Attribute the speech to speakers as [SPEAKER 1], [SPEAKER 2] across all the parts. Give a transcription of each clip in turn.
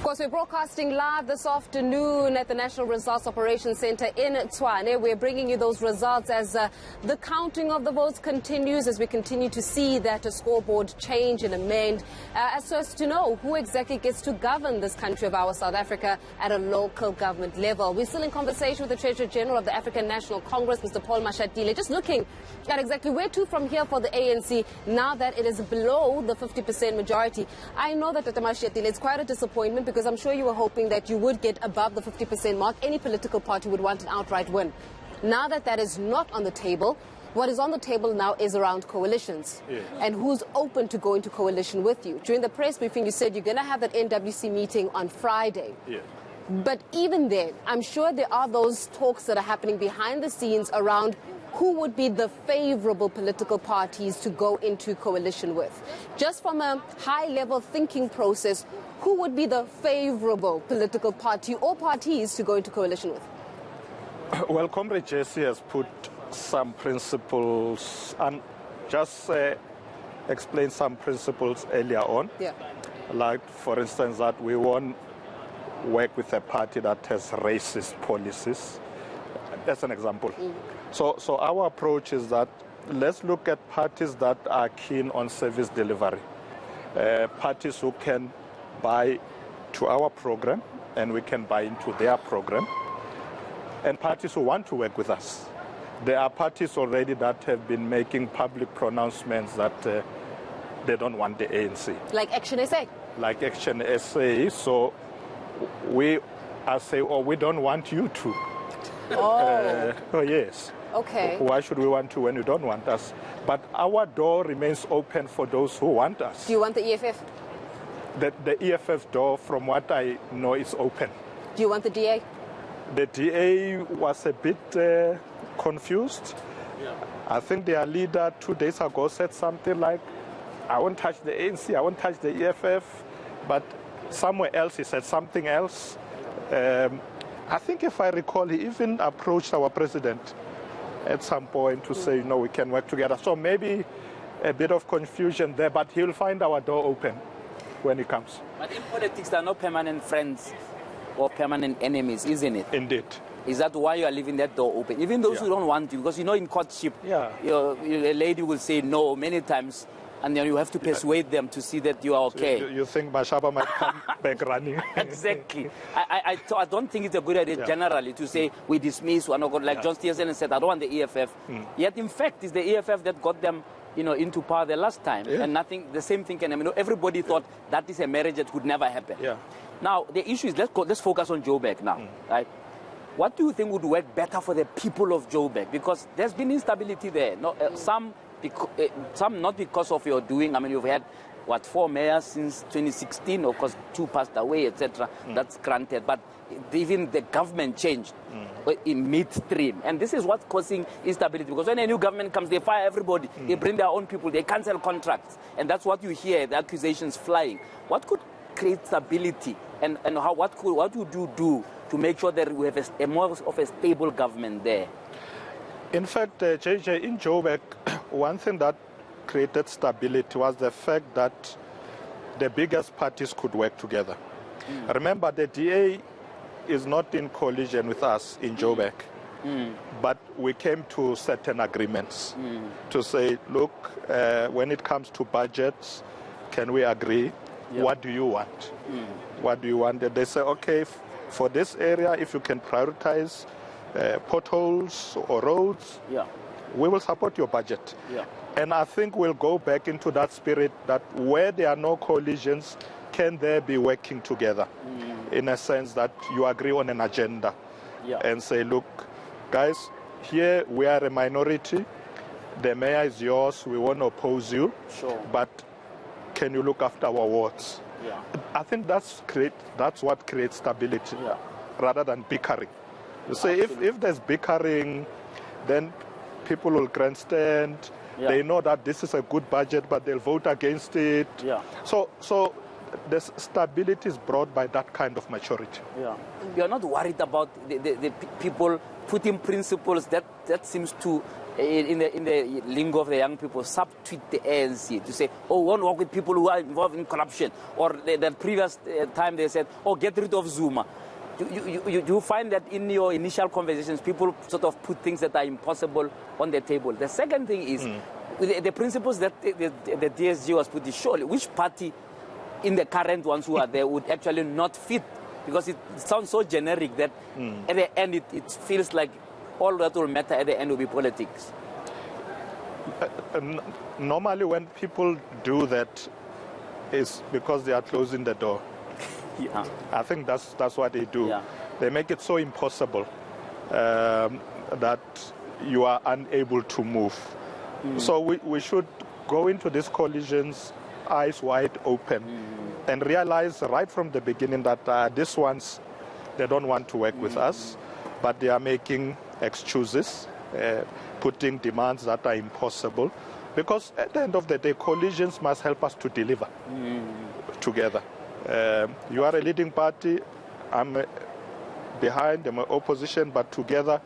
[SPEAKER 1] course, we're broadcasting live this afternoon at the National Results Operations Center in Tshwane. We're bringing you those results as the counting of the votes continues, as we continue to see that a scoreboard change and amend as to know who exactly gets to govern this country of ours, South Africa, at a local government level. We're still in conversation with the Treasurer General of the African National Congress, Mr. Paul Mashatile, just looking at exactly where to from here for the ANC now that it is below the 50% majority. I know that, Dr. Mashatile, it's quite a disappointment because I'm sure you were hoping that you would get above the 50% mark. Any political party would want an outright win. Now that that is not on the table, what is on the table now is around coalitions. Yes. And who's open to go into coalition with you. During the press briefing, you said you're going to have that NWC meeting on Friday. Yes. But even then, I'm sure there are those talks that are happening behind the scenes around who would be the favorable political parties to go into coalition with. Just from a high-level thinking process, who would be the favorable political party or parties to go into coalition with?
[SPEAKER 2] Well, Comrade Jesse has put some principles and just explained some principles earlier on. Yeah. Like, for instance, that we won't work with a party that has racist policies. That's an example. So our approach is that let's look at parties that are keen on service delivery, parties who can buy to our program and we can buy into their program, and parties who want to work with us. There are parties already that have been making public pronouncements that they don't want the ANC.
[SPEAKER 1] Like Action SA?
[SPEAKER 2] Like Action SA. So we are saying, oh, we don't want you to. Oh, yes.
[SPEAKER 1] Okay.
[SPEAKER 2] Why should we want to when you don't want us? But our door remains open for those who want us.
[SPEAKER 1] Do you want the EFF?
[SPEAKER 2] The EFF door, from what I know, is open.
[SPEAKER 1] Do you want the DA?
[SPEAKER 2] The DA was a bit confused. Yeah. I think their leader 2 days ago said something like, I won't touch the ANC, I won't touch the EFF. But somewhere else he said something else. I think if I recall, he even approached our president at some point to say, no, we can work together. So maybe a bit of confusion there, but he'll find our door open when he comes.
[SPEAKER 3] But in politics, there are no permanent friends or permanent enemies, isn't it?
[SPEAKER 2] Indeed.
[SPEAKER 3] Is that why you are leaving that door open? Even those who don't want you, because you know in courtship, a lady will say no many times, and then you have to persuade them to see that you are okay.
[SPEAKER 2] So you think Mashaba might come back running?
[SPEAKER 3] Exactly. I don't think it's a good idea generally to say we dismiss, we're not good. Like John Stiersen said, I don't want the EFF. Yet in fact, it's the EFF that got them into power the last time. Yeah. And nothing, the same thing can happen. Everybody thought that is a marriage that could never happen. Yeah. Now, the issue is, let's focus on Joburg now. Right? What do you think would work better for the people of Joburg? Because there's been instability there. Some not because of your doing. I mean, you've had, 4 mayors since 2016, of course, 2 passed away, etc. That's granted. But even the government changed in midstream. And this is what's causing instability. Because when a new government comes, they fire everybody. They bring their own people. They cancel contracts. And that's what you hear, the accusations flying. What could create stability? And what would you do to make sure that we have a more of a stable government there?
[SPEAKER 2] In fact, JJ, in Joburg, one thing that created stability was the fact that the biggest parties could work together. Remember, the DA is not in coalition with us in Joburg, but we came to certain agreements to say, look, when it comes to budgets, can we agree? Yeah. What do you want? What do you want? And they say, okay, for this area, if you can prioritize potholes or roads, we will support your budget. Yeah. And I think we'll go back into that spirit that where there are no coalitions, can there be working together in a sense that you agree on an agenda and say, look, guys, here we are a minority. The mayor is yours. We won't oppose you. Sure. But can you look after our wards? Yeah. I think that's what creates stability rather than bickering. You say if there's bickering, then people will grandstand. Yeah. They know that this is a good budget, but they'll vote against it. Yeah. So the stability is brought by that kind of maturity.
[SPEAKER 3] Yeah. You're not worried about the people putting principles that seems to in the lingo of the young people, subtweet the ANC to say, oh, won't work with people who are involved in corruption. Or the previous time they said, oh, get rid of Zuma. You find that in your initial conversations, people sort of put things that are impossible on the table. The second thing is the principles that the DSG was putting. Surely, which party in the current ones who are there would actually not fit? Because it sounds so generic that at the end it feels like all that will matter at the end will be politics.
[SPEAKER 2] Normally when people do that, it's because they are closing the door.
[SPEAKER 3] Yeah.
[SPEAKER 2] I think that's what they do.
[SPEAKER 3] Yeah.
[SPEAKER 2] They make it so impossible that you are unable to move. So we should go into these collisions eyes wide open and realize right from the beginning that these ones, they don't want to work with us, but they are making excuses, putting demands that are impossible. Because at the end of the day, coalitions must help us to deliver together. You are a leading party, I'm behind, I'm opposition, but together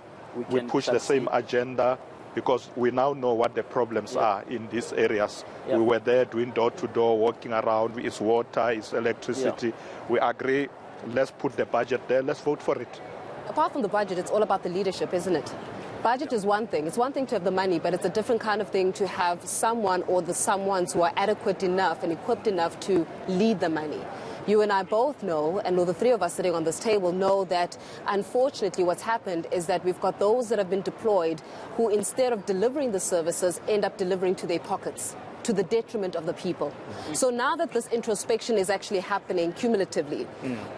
[SPEAKER 2] we push the same agenda because we now know what the problems are in these areas. We were there doing door-to-door, walking around, it's water, it's electricity. We agree, let's put the budget there, let's vote for it.
[SPEAKER 1] Apart from the budget, it's all about the leadership, isn't it? Budget is one thing. It's one thing to have the money, but it's a different kind of thing to have someone or the someones who are adequate enough and equipped enough to lead the money. You and I both know, and the three of us sitting on this table know that unfortunately what's happened is that we've got those that have been deployed who instead of delivering the services end up delivering to their pockets, to the detriment of the people. So now that this introspection is actually happening cumulatively,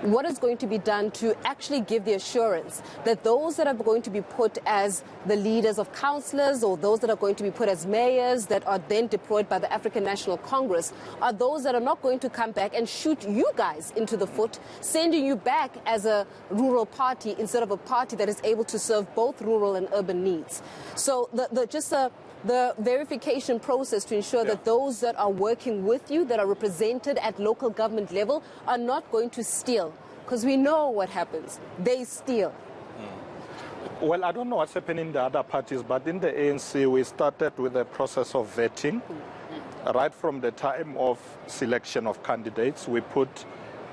[SPEAKER 1] what is going to be done to actually give the assurance that those that are going to be put as the leaders of councillors or those that are going to be put as mayors that are then deployed by the African National Congress are those that are not going to come back and shoot you guys into the foot, sending you back as a rural party instead of a party that is able to serve both rural and urban needs. So the verification process to ensure that those that are working with you, that are represented at local government level, are not going to steal. Because we know what happens. They steal.
[SPEAKER 2] Well, I don't know what's happening in the other parties, but in the ANC, we started with a process of vetting. Right from the time of selection of candidates, we put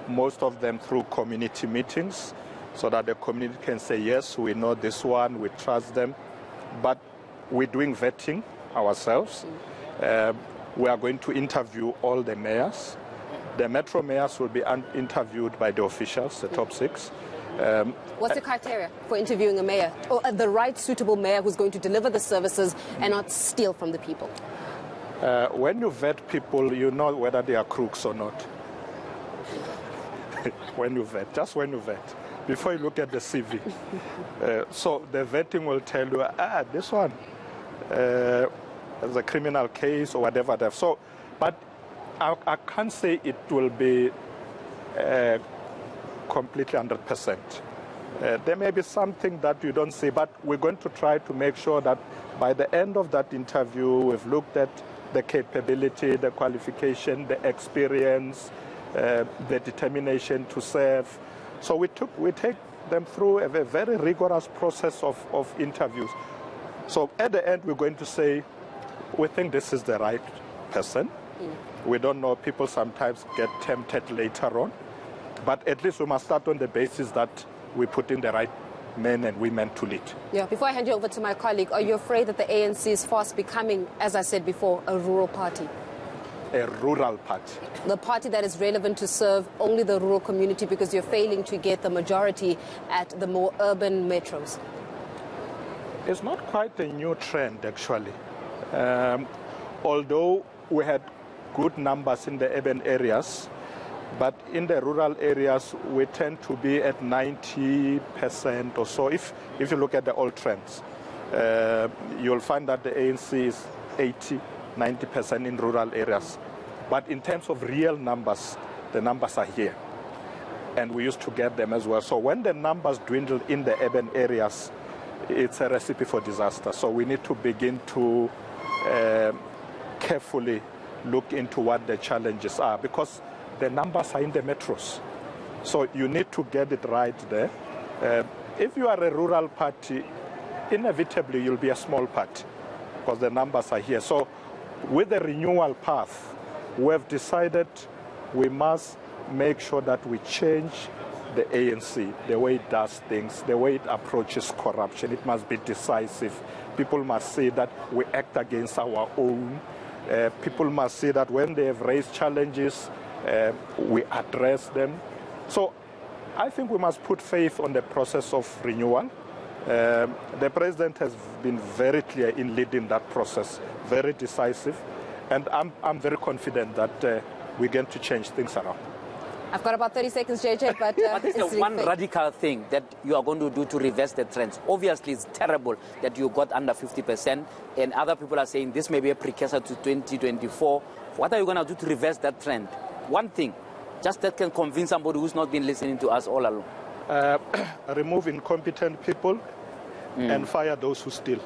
[SPEAKER 2] most of them through community meetings so that the community can say, yes, we know this one, we trust them. But we're doing vetting ourselves. We are going to interview all the mayors. The metro mayors will be interviewed by the officials, the top 6.
[SPEAKER 1] What's the criteria for interviewing a mayor? Or the right suitable mayor who's going to deliver the services and not steal from the people?
[SPEAKER 2] When you vet people, you know whether they are crooks or not. When you vet, just when you vet, before you look at the CV. So the vetting will tell you, this one is a criminal case or whatever. So, but I can't say it will be completely 100%. There may be something that you don't see, but we're going to try to make sure that by the end of that interview, we've looked at the capability, the qualification, the experience, the determination to serve. So we take them through a very rigorous process of interviews. So at the end, we're going to say, we think this is the right person. We don't know, people sometimes get tempted later on. But at least we must start on the basis that we put in the right men and women to lead.
[SPEAKER 1] Yeah. Before I hand you over to my colleague, are you afraid that the ANC is fast becoming, as I said before, a rural party?
[SPEAKER 2] A rural party.
[SPEAKER 1] The party that is relevant to serve only the rural community because you're failing to get the majority at the more urban metros?
[SPEAKER 2] It's not quite a new trend, actually. Although we had good numbers in the urban areas, but in the rural areas, we tend to be at 90% or so. If you look at the old trends, you'll find that the ANC is 80-90% in rural areas. But in terms of real numbers, the numbers are here. And we used to get them as well. So when the numbers dwindle in the urban areas, it's a recipe for disaster. So we need to begin to carefully look into what the challenges are, because the numbers are in the metros. So you need to get it right there. If you are a rural party, inevitably you'll be a small party. because the numbers are here. So with the renewal path, we have decided we must make sure that we change the ANC, the way it does things, the way it approaches corruption. It must be decisive. People must see that we act against our own. People must see that when they have raised challenges, we address them. So I think we must put faith on the process of renewal. The president has been very clear in leading that process, very decisive, and I'm very confident that we're going to change things around.
[SPEAKER 1] I've got about 30 seconds, JJ, but
[SPEAKER 3] this is one radical thing that you are going to do to reverse the trends. Obviously, it's terrible that you got under 50%, and other people are saying this may be a precursor to 2024. What are you going to do to reverse that trend? One thing, just that can convince somebody who's not been listening to us all along.
[SPEAKER 2] Remove incompetent people and fire those who steal.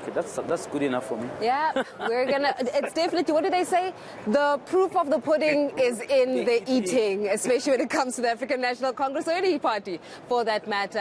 [SPEAKER 3] Okay, that's good enough for me.
[SPEAKER 1] Yeah, we're gonna. It's definitely. What do they say? The proof of the pudding is in the eating, especially when it comes to the African National Congress or any party, for that matter.